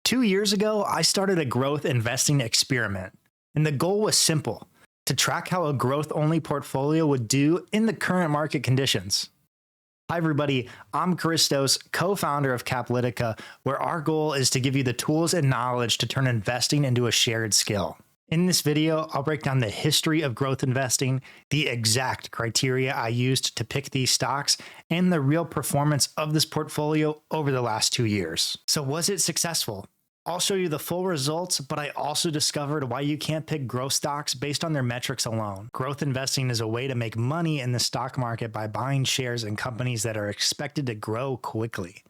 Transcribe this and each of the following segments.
2 years ago, I started a growth investing experiment, and the goal was simple to track how a growth only portfolio would do in the current market conditions. Hi, everybody. I'm Christos, co founder of Caplytica, where our goal is to give you the tools and knowledge to turn investing into a shared skill. In this video, I'll break down the history of growth investing, the exact criteria I used to pick these stocks, and the real performance of this portfolio over the last 2 years. So, was it successful? I'll show you the full results, but I also discovered why you can't pick growth stocks based on their metrics alone. Growth investing is a way to make money in the stock market by buying shares in companies that are expected to grow quickly.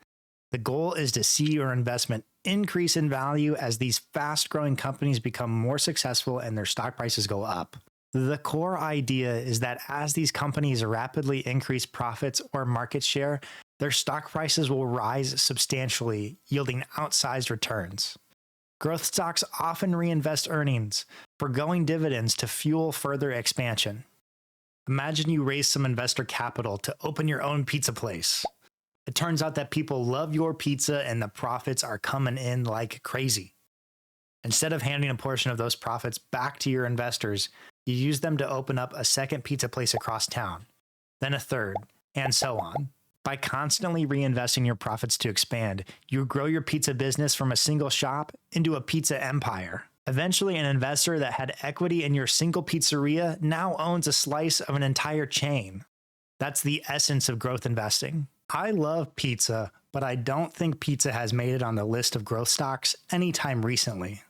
The goal is to see your investment increase in value as these fast-growing companies become more successful and their stock prices go up. The core idea is that as these companies rapidly increase profits or market share, their stock prices will rise substantially, yielding outsized returns. Growth stocks often reinvest earnings, forgoing dividends to fuel further expansion. Imagine you raise some investor capital to open your own pizza place. It turns out that people love your pizza and the profits are coming in like crazy. Instead of handing a portion of those profits back to your investors, you use them to open up a second pizza place across town, then a third, and so on. By constantly reinvesting your profits to expand, you grow your pizza business from a single shop into a pizza empire. Eventually, an investor that had equity in your single pizzeria now owns a slice of an entire chain. That's the essence of growth investing. I love pizza, but I don't think pizza has made it on the list of growth stocks anytime recently.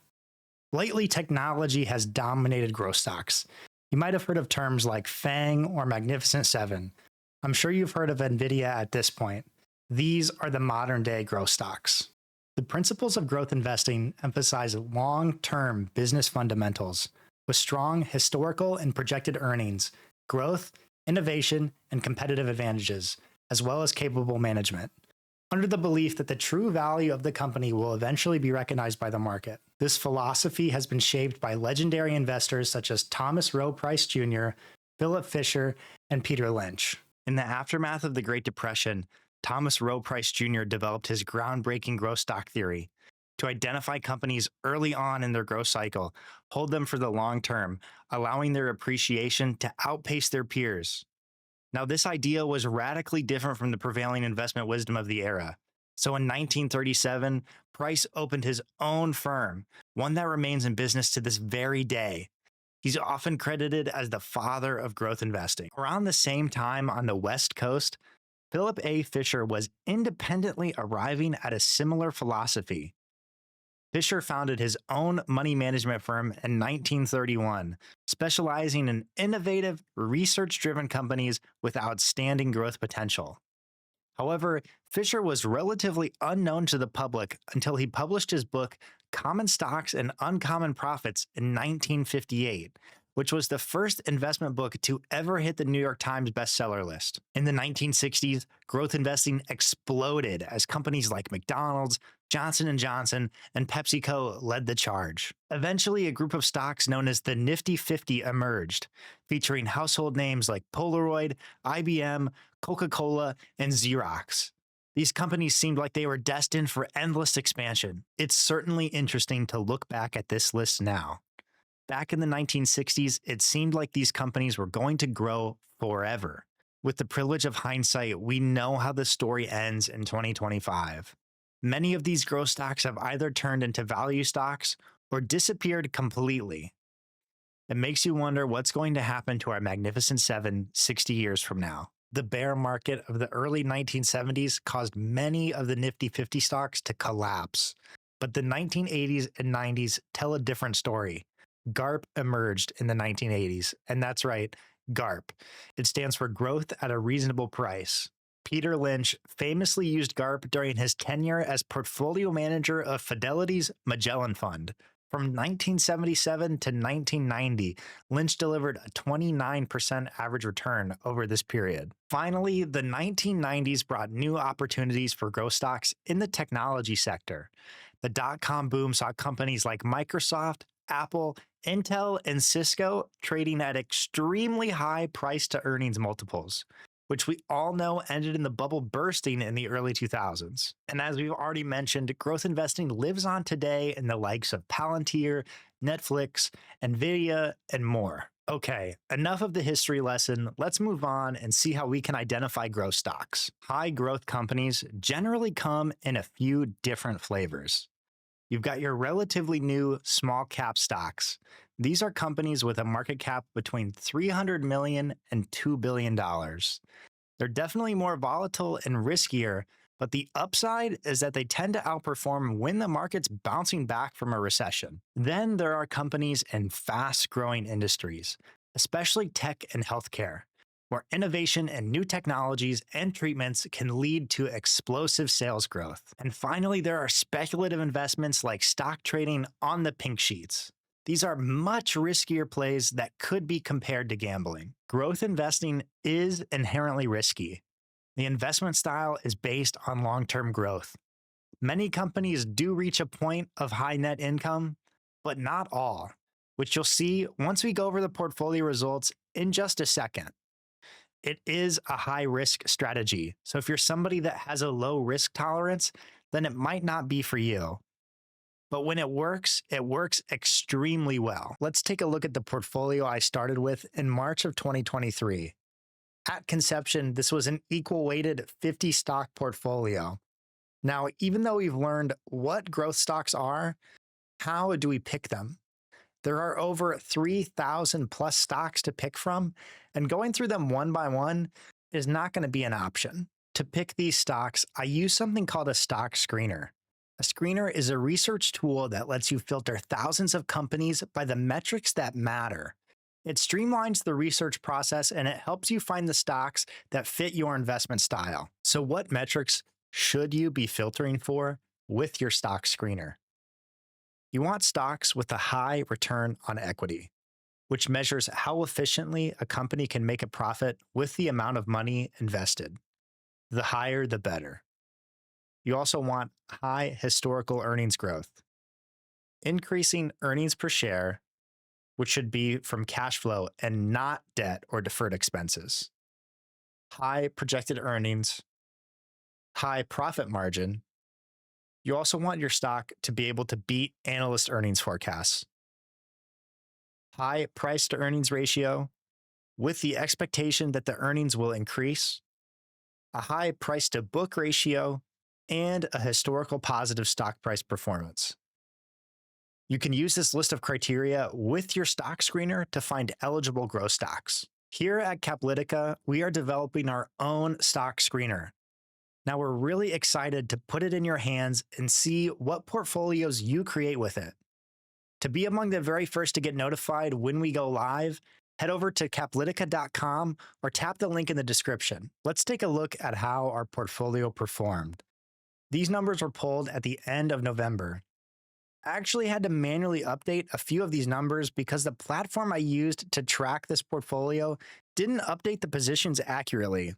Lately, technology has dominated growth stocks. You might have heard of terms like FANG or Magnificent Seven. I'm sure you've heard of NVIDIA at this point. These are the modern day growth stocks. The principles of growth investing emphasize long-term business fundamentals with strong historical and projected earnings, growth, innovation, and competitive advantages, as well as capable management, under the belief that the true value of the company will eventually be recognized by the market. This philosophy has been shaped by legendary investors such as Thomas Rowe Price Jr., Philip Fisher, and Peter Lynch. In the aftermath of the Great Depression, Thomas Rowe Price Jr. developed his groundbreaking growth stock theory to identify companies early on in their growth cycle, hold them for the long term, allowing their appreciation to outpace their peers. Now, this idea was radically different from the prevailing investment wisdom of the era. So in 1937, Price opened his own firm, one that remains in business to this very day. He's often credited as the father of growth investing. Around the same time on the West Coast, Philip A. Fisher was independently arriving at a similar philosophy. Fisher founded his own money management firm in 1931, specializing in innovative, research-driven companies with outstanding growth potential. However, Fisher was relatively unknown to the public until he published his book, Common Stocks and Uncommon Profits, in 1958, which was the first investment book to ever hit the New York Times bestseller list. In the 1960s, growth investing exploded as companies like McDonald's, Johnson & Johnson, and PepsiCo led the charge. Eventually, a group of stocks known as the Nifty 50 emerged, featuring household names like Polaroid, IBM, Coca-Cola, and Xerox. These companies seemed like they were destined for endless expansion. It's certainly interesting to look back at this list now. Back in the 1960s, it seemed like these companies were going to grow forever. With the privilege of hindsight, we know how the story ends in 2025. Many of these growth stocks have either turned into value stocks or disappeared completely. It makes you wonder what's going to happen to our Magnificent Seven 60 years from now. The bear market of the early 1970s caused many of the Nifty 50 stocks to collapse. But the 1980s and 90s tell a different story. GARP emerged in the 1980s, and that's right, GARP. It stands for Growth at a Reasonable Price. Peter Lynch famously used GARP during his tenure as portfolio manager of Fidelity's Magellan Fund. From 1977 to 1990, Lynch delivered a 29% average return over this period. Finally, the 1990s brought new opportunities for growth stocks in the technology sector. The dot-com boom saw companies like Microsoft, Apple, Intel, and Cisco trading at extremely high price-to-earnings multiples. which we all know ended in the bubble bursting in the early 2000s. And as we've already mentioned, growth investing lives on today in the likes of Palantir, Netflix, Nvidia, and more. Okay, enough of the history lesson. Let's move on and see how we can identify growth stocks. High growth companies generally come in a few different flavors. You've got your relatively new small cap stocks. These are companies with a market cap between $300 million and $2 billion. They're definitely more volatile and riskier, but the upside is that they tend to outperform when the market's bouncing back from a recession. Then there are companies in fast-growing industries, especially tech and healthcare, where innovation and new technologies and treatments can lead to explosive sales growth. And finally, there are speculative investments like stock trading on the pink sheets. These are much riskier plays that could be compared to gambling. Growth investing is inherently risky. The investment style is based on long-term growth. Many companies do reach a point of high net income, but not all, which you'll see once we go over the portfolio results in just a second. It is a high-risk strategy, so if you're somebody that has a low risk tolerance, then it might not be for you. But when it works extremely well. Let's take a look at the portfolio I started with in March of 2023. At conception, this was an equal-weighted 50 stock portfolio. Now, even though we've learned what growth stocks are, how do we pick them? There are over 3,000 plus stocks to pick from, and going through them one by one is not going to be an option. To pick these stocks, I use something called a stock screener. A screener is a research tool that lets you filter thousands of companies by the metrics that matter. It streamlines the research process and it helps you find the stocks that fit your investment style. So what metrics should you be filtering for with your stock screener? You want stocks with a high return on equity, which measures how efficiently a company can make a profit with the amount of money invested. The higher, the better. You also want high historical earnings growth, increasing earnings per share, which should be from cash flow and not debt or deferred expenses, high projected earnings, high profit margin. You also want your stock to be able to beat analyst earnings forecasts, high price to earnings ratio with the expectation that the earnings will increase, a high price to book ratio, and a historical positive stock price performance. You can use this list of criteria with your stock screener to find eligible growth stocks. Here at Caplytica, we are developing our own stock screener. Now we're really excited to put it in your hands and see what portfolios you create with it. To be among the very first to get notified when we go live, head over to caplytica.com or tap the link in the description. Let's take a look at how our portfolio performed. These numbers were pulled at the end of November. I actually had to manually update a few of these numbers because the platform I used to track this portfolio didn't update the positions accurately.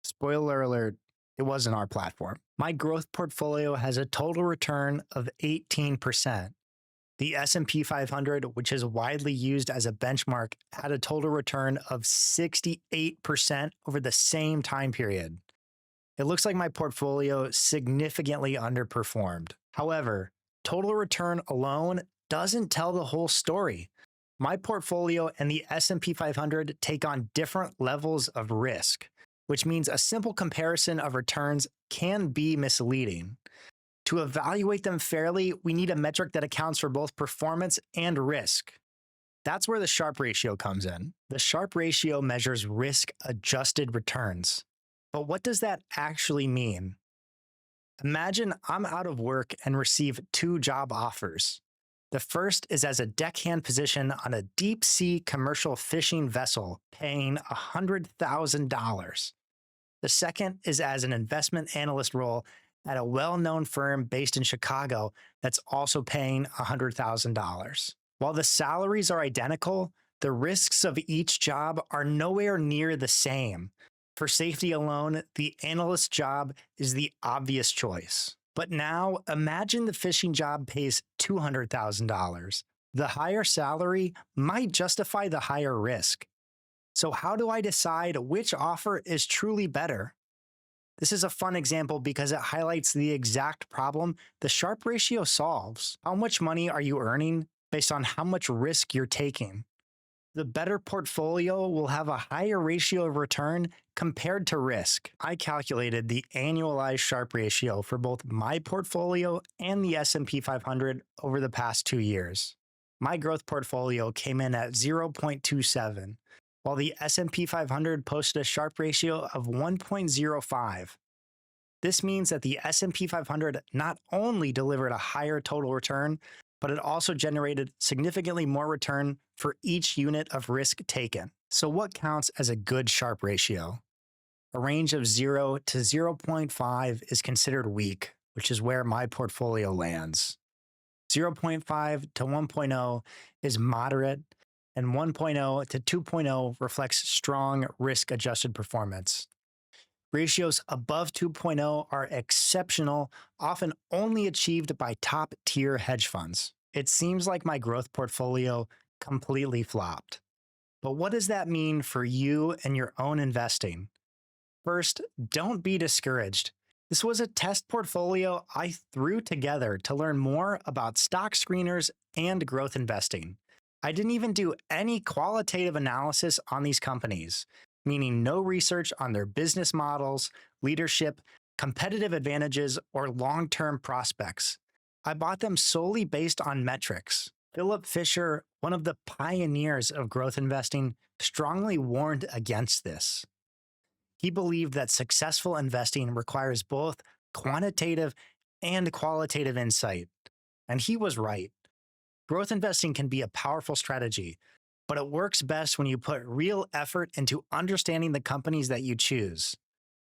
Spoiler alert, it wasn't our platform. My growth portfolio has a total return of 18%. The S&P 500, which is widely used as a benchmark, had a total return of 68% over the same time period. It looks like my portfolio significantly underperformed. However, total return alone doesn't tell the whole story. My portfolio and the S&P 500 take on different levels of risk, which means a simple comparison of returns can be misleading. To evaluate them fairly, we need a metric that accounts for both performance and risk. That's where the Sharpe ratio comes in. The Sharpe ratio measures risk-adjusted returns. But what does that actually mean? Imagine I'm out of work and receive 2 job offers. The first is as a deckhand position on a deep sea commercial fishing vessel paying $100,000. The second is as an investment analyst role at a well-known firm based in Chicago that's also paying $100,000. While the salaries are identical, the risks of each job are nowhere near the same. For safety alone, the analyst job is the obvious choice. But now, imagine the fishing job pays $200,000. The higher salary might justify the higher risk. So, how do I decide which offer is truly better? This is a fun example because it highlights the exact problem the Sharpe ratio solves. How much money are you earning based on how much risk you're taking? The better portfolio will have a higher ratio of return compared to risk. I calculated the annualized Sharpe ratio for both my portfolio and the S&P 500 over the past 2 years. My growth portfolio came in at 0.27, while the S&P 500 posted a Sharpe ratio of 1.05. This means that the S&P 500 not only delivered a higher total return, but it also generated significantly more return for each unit of risk taken. So what counts as a good Sharpe ratio? A range of 0 to 0.5 is considered weak, which is where my portfolio lands. 0.5 to 1.0 is moderate, and 1.0 to 2.0 reflects strong risk-adjusted performance. Ratios above 2.0 are exceptional, often only achieved by top-tier hedge funds. It seems like my growth portfolio completely flopped. But what does that mean for you and your own investing? First, don't be discouraged. This was a test portfolio I threw together to learn more about stock screeners and growth investing. I didn't even do any qualitative analysis on these companies, meaning no research on their business models, leadership, competitive advantages, or long-term prospects. I bought them solely based on metrics. Philip Fisher, one of the pioneers of growth investing, strongly warned against this. He believed that successful investing requires both quantitative and qualitative insight. And he was right. Growth investing can be a powerful strategy, but it works best when you put real effort into understanding the companies that you choose.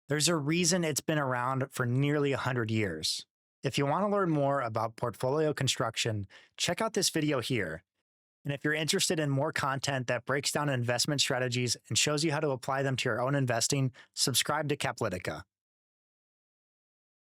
There's a reason it's been around for nearly 100 years. If you want to learn more about portfolio construction, check out this video here. And if you're interested in more content that breaks down investment strategies and shows you how to apply them to your own investing, subscribe to Caplytica.